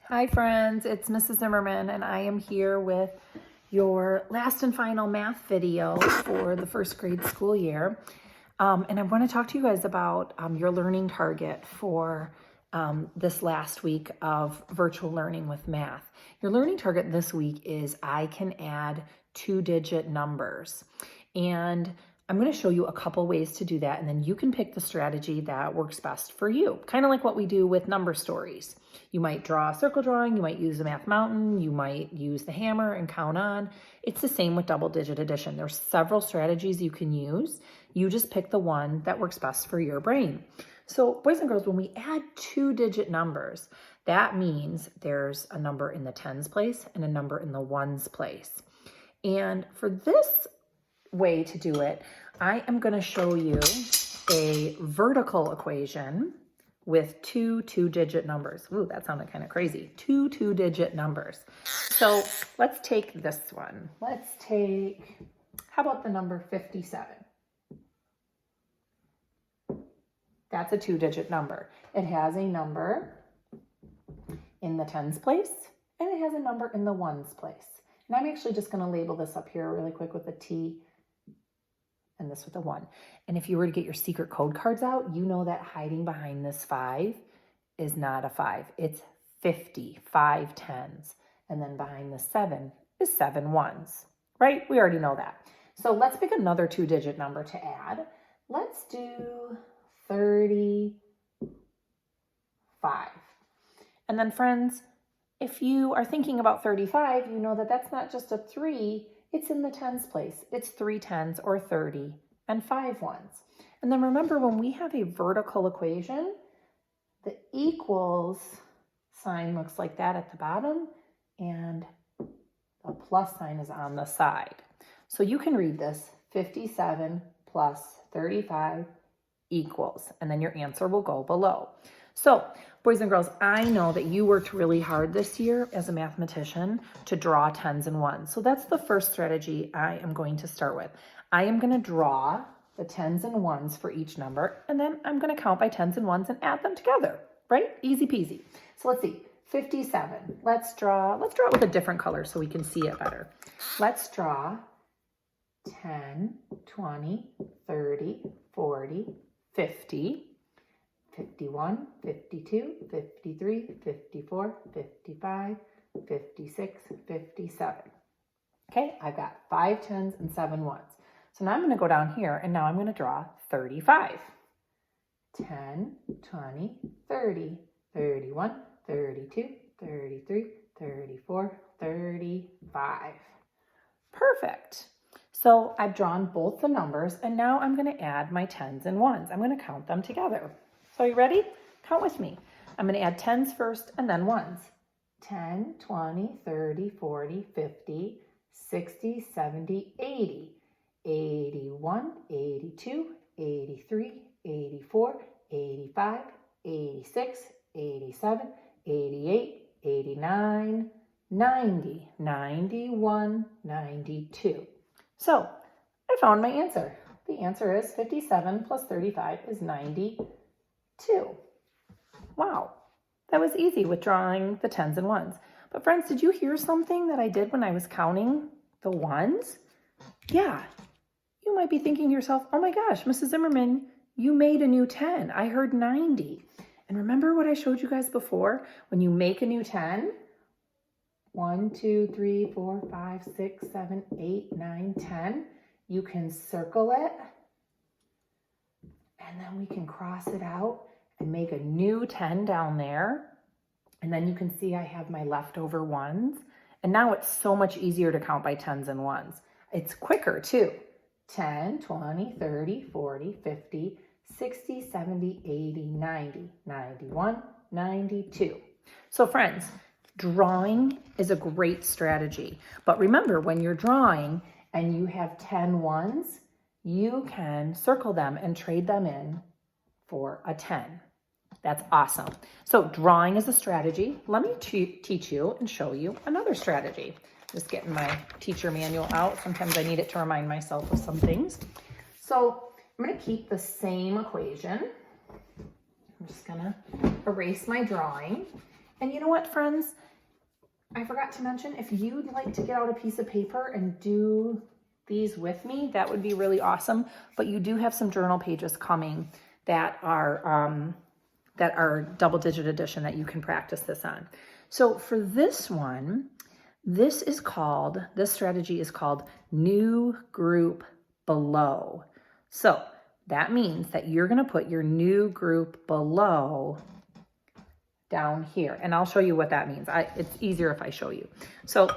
Hi friends, it's Mrs. Zimmerman and I am here with your last and final math video for the first grade school year. And I want to talk to you guys about your learning target for this last week of virtual learning with math. Your learning target this week is I can add 2-digit numbers. And I'm going to show you a couple ways to do that, and then you can pick the strategy that works best for you. Kind of like what we do with number stories. You might draw a circle drawing, you might use the Math Mountain, you might use the hammer and count on. It's the same with double-digit addition. There's several strategies you can use. You just pick the one that works best for your brain. So boys and girls, when we add 2-digit numbers, that means there's a number in the tens place and a number in the ones place. And for this way to do it, I am going to show you a vertical equation with two 2-digit numbers. Ooh, that sounded kind of crazy. Two 2-digit numbers. So let's take this one. How about the number 57? That's a 2-digit number. It has a number in the tens place, and it has a number in the ones place. And I'm actually just going to label this up here really quick with a T and this with a 1. And if you were to get your secret code cards out, you know that hiding behind this 5 is not a 5. It's 50, 5 tens. And then behind the 7 is 7 ones, right? We already know that. So let's pick another 2-digit number to add. Let's do 35. And then friends, if you are thinking about 35, you know that that's not just a 3, it's in the tens place. It's 3 tens or 30 and 5 ones. And then remember, when we have a vertical equation, the equals sign looks like that at the bottom and the plus sign is on the side. So you can read this 57 plus 35 equals, and then your answer will go below. So boys and girls, I know that you worked really hard this year as a mathematician to draw tens and ones. So that's the first strategy I am going to start with. I am going to draw the tens and ones for each number, and then I'm going to count by tens and ones and add them together, right? Easy peasy. So let's see, 57. Let's draw it with a different color so we can see it better. Let's draw 10, 20, 30, 40, 50, 51, 52, 53, 54, 55, 56, 57. Okay, I've got 5 tens and 7 ones. So now I'm going to go down here and now I'm going to draw 35. 10, 20, 30, 31, 32, 33, 34, 35. Perfect. So I've drawn both the numbers and now I'm going to add my tens and ones. I'm going to count them together. So are you ready? Count with me. I'm going to add tens first and then ones. 10, 20, 30, 40, 50, 60, 70, 80, 81, 82, 83, 84, 85, 86, 87, 88, 89, 90, 91, 92. So I found my answer. The answer is 57 plus 35 is 92. Wow, that was easy with drawing the tens and ones. But friends, did you hear something that I did when I was counting the ones? Yeah, you might be thinking to yourself, oh my gosh, Mrs. Zimmerman, you made a new 10. I heard 90. And remember what I showed you guys before? When you make a new 10, 1, 2, 3, 4, 5, 6, 7, 8, 9, 10, you can circle it and then we can cross it out and make a new 10 down there. And then you can see I have my leftover ones. And now it's so much easier to count by tens and ones. It's quicker too. 10, 20, 30, 40, 50, 60, 70, 80, 90, 91, 92. So friends, drawing is a great strategy. But remember, when you're drawing and you have 10 ones, you can circle them and trade them in for a 10. That's awesome. So drawing is a strategy. Let me teach you and show you another strategy. Just getting my teacher manual out. Sometimes I need it to remind myself of some things. So I'm going to keep the same equation. I'm just going to erase my drawing. And you know what, friends? I forgot to mention, if you'd like to get out a piece of paper and do these with me, that would be really awesome. But you do have some journal pages coming that are double-digit addition that you can practice this on. So for this one, this strategy is called new group below. So that means that you're going to put your new group below down here. And I'll show you what that means. It's easier if I show you. So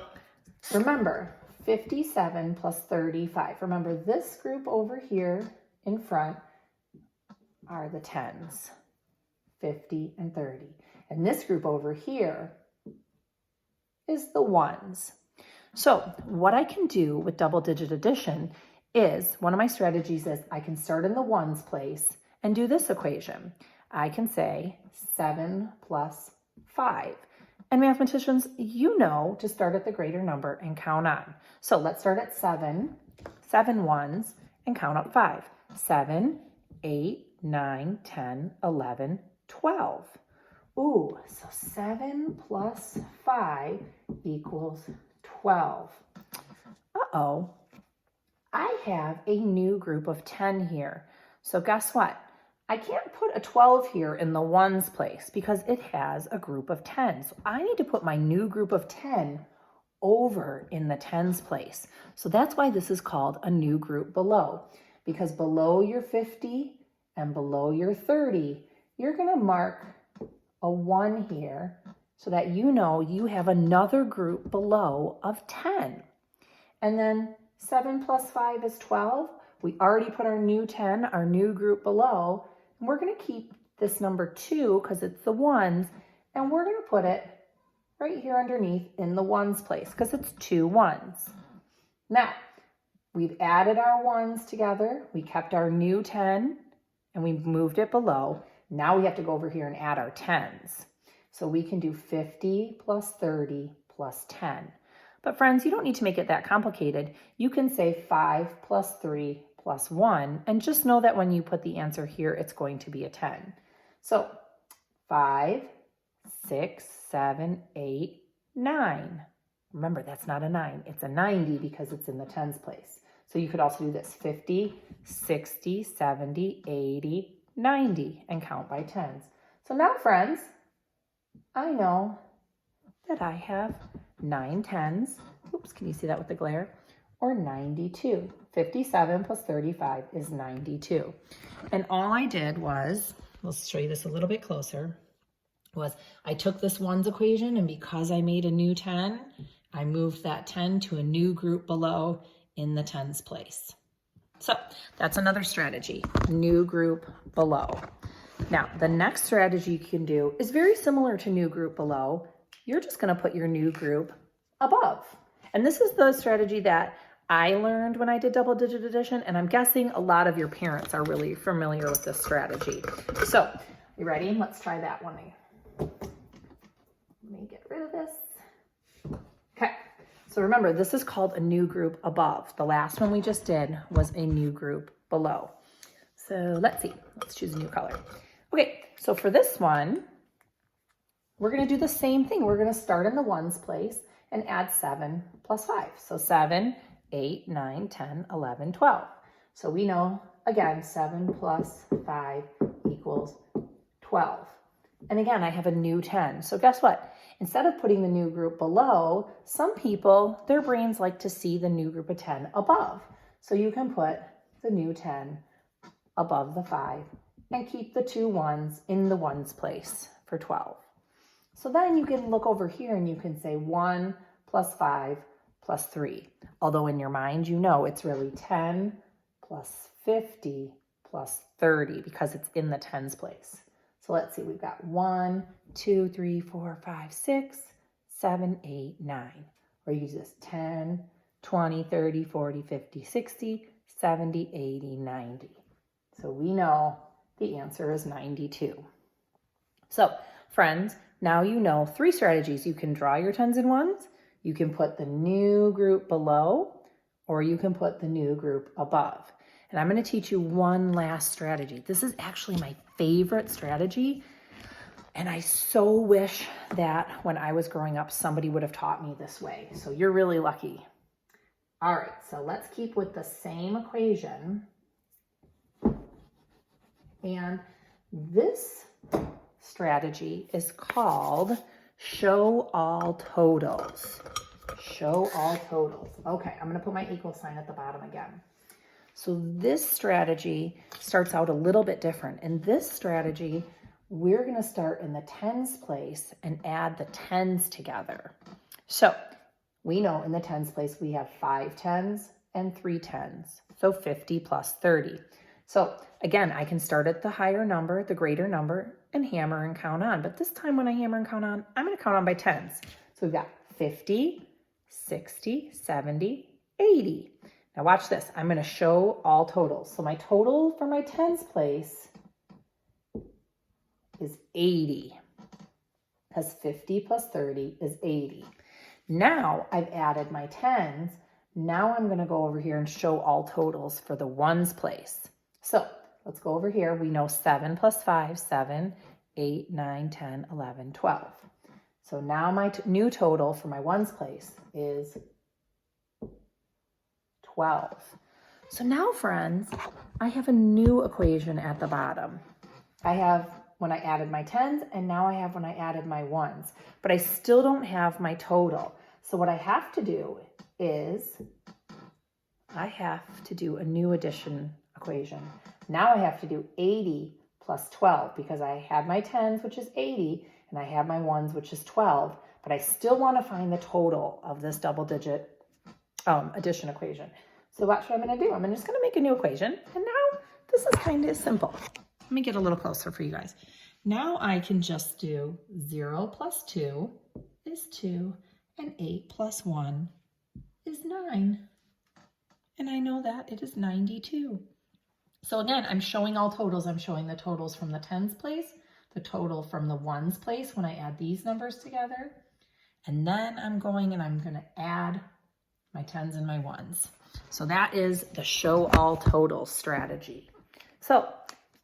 remember, 57 plus 35. Remember, this group over here in front are the 10s, 50 and 30. And this group over here is the 1s. So what I can do with double-digit addition is, one of my strategies is I can start in the 1s place and do this equation. I can say 7 plus 5. And mathematicians, you know to start at the greater number and count on. So let's start at 7 ones, and count up 5. 7, 8, 9, 10, 11, 12. Ooh, so 7 plus 5 equals 12. Uh-oh, I have a new group of 10 here. So guess what? I can't put a 12 here in the 1s place because it has a group of 10. So I need to put my new group of 10 over in the 10s place. So that's why this is called a new group below, because below your 50 and below your 30, you're going to mark a 1 here so that you know you have another group below of 10. And then 7 plus 5 is 12. We already put our new 10, our new group below. And we're going to keep this number 2 because it's the 1s, and we're going to put it right here underneath in the 1s place because it's 2 1s. Now, we've added our 1s together. We kept our new 10 and we moved it below. Now we have to go over here and add our 10s. So we can do 50 plus 30 plus 10. But friends, you don't need to make it that complicated. You can say 5 plus 3 plus 1, and just know that when you put the answer here, it's going to be a 10. So 5, 6, 7, 8, 9. Remember, that's not a 9. It's a 90 because it's in the 10s place. So you could also do this: 50, 60, 70, 80, 90, and count by 10s. So now, friends, I know that I have 9 10s. Oops, can you see that with the glare? Or 92. 57 plus 35 is 92. And all I did was, let's show you this a little bit closer, was I took this 1s equation, and because I made a new 10, I moved that 10 to a new group below in the 10s place. So that's another strategy, new group below. Now, the next strategy you can do is very similar to new group below. You're just going to put your new group above. And this is the strategy that I learned when I did double-digit addition, and I'm guessing a lot of your parents are really familiar with this strategy. So, you ready? Let's try that one. Let me get rid of this. Okay, so remember, this is called a new group above. The last one we just did was a new group below. So let's see. Let's choose a new color. Okay, so for this one, we're going to do the same thing. We're going to start in the 1s place and add 7 plus 5. So 7, 8, 9, 10, 11, 12. So we know, again, 7 plus 5 equals 12. And again, I have a new 10. So guess what? Instead of putting the new group below, some people, their brains like to see the new group of 10 above. So you can put the new 10 above the 5 and keep the 2 1s in the 1s place for 12. So then you can look over here and you can say 1 plus 5 plus 3. Although in your mind, you know it's really 10 plus 50 plus 30 because it's in the 10s place. So let's see, we've got 1, 2, 3, 4, 5, 6, 7, 8, 9. Or use this 10, 20, 30, 40, 50, 60, 70, 80, 90. So we know the answer is 92. So friends, now you know 3 strategies. You can draw your 10s and 1s, you can put the new group below, or you can put the new group above. And I'm going to teach you one last strategy. This is actually my favorite strategy. And I so wish that when I was growing up, somebody would have taught me this way. So you're really lucky. All right, so let's keep with the same equation. And this strategy is called show all totals. Show all totals. Okay, I'm going to put my equal sign at the bottom again. So this strategy starts out a little bit different. In this strategy, we're going to start in the tens place and add the tens together. So we know in the tens place we have 5 tens and 3 tens. So 50 plus 30. So again, I can start at the higher number, the greater number, and hammer and count on. But this time when I hammer and count on, I'm going to count on by tens. So we've got 50, 60, 70, 80. Now watch this. I'm going to show all totals. So my total for my tens place is 80, because 50 plus 30 is 80. Now I've added my tens. Now I'm going to go over here and show all totals for the ones place. So let's go over here. We know 7 plus 5, 7, 8, 9, 10, 11, 12. So now my new total for my ones place is 12. So now, friends, I have a new equation at the bottom. I have when I added my tens, and now I have when I added my ones, but I still don't have my total. So what I have to do is I have to do a new addition equation. Now I have to do 80 plus 12 because I had my tens, which is 80, and I have my ones, which is 12, but I still want to find the total of this double digit addition equation. So watch what I'm going to do. I'm just going to make a new equation, and now this is kind of simple. Let me get a little closer for you guys. Now I can just do 0 plus 2 is 2, and 8 plus 1 is 9. And I know that it is 92. So again, I'm showing all totals. I'm showing the totals from the tens place, the total from the ones place when I add these numbers together. And then I'm going to add my tens and my ones. So that is the show all totals strategy. So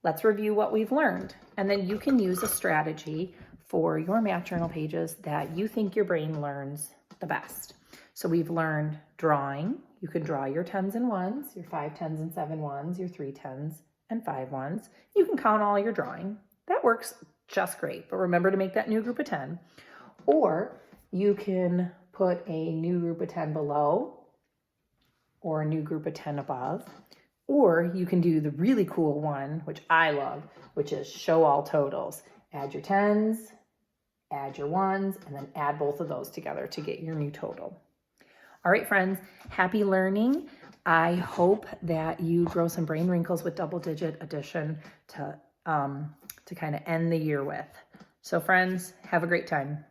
let's review what we've learned. And then you can use a strategy for your math journal pages that you think your brain learns the best. So we've learned drawing. You can draw your tens and ones, your 5 tens and 7 ones, your 3 tens and 5 ones. You can count all your drawing. That works just great. But remember to make that new group of 10. Or you can put a new group of 10 below or a new group of 10 above. Or you can do the really cool one, which I love, which is show all totals. Add your tens, add your ones, and then add both of those together to get your new total. All right, friends, happy learning. I hope that you grow some brain wrinkles with double digit addition to kind of end the year with. So friends, have a great time.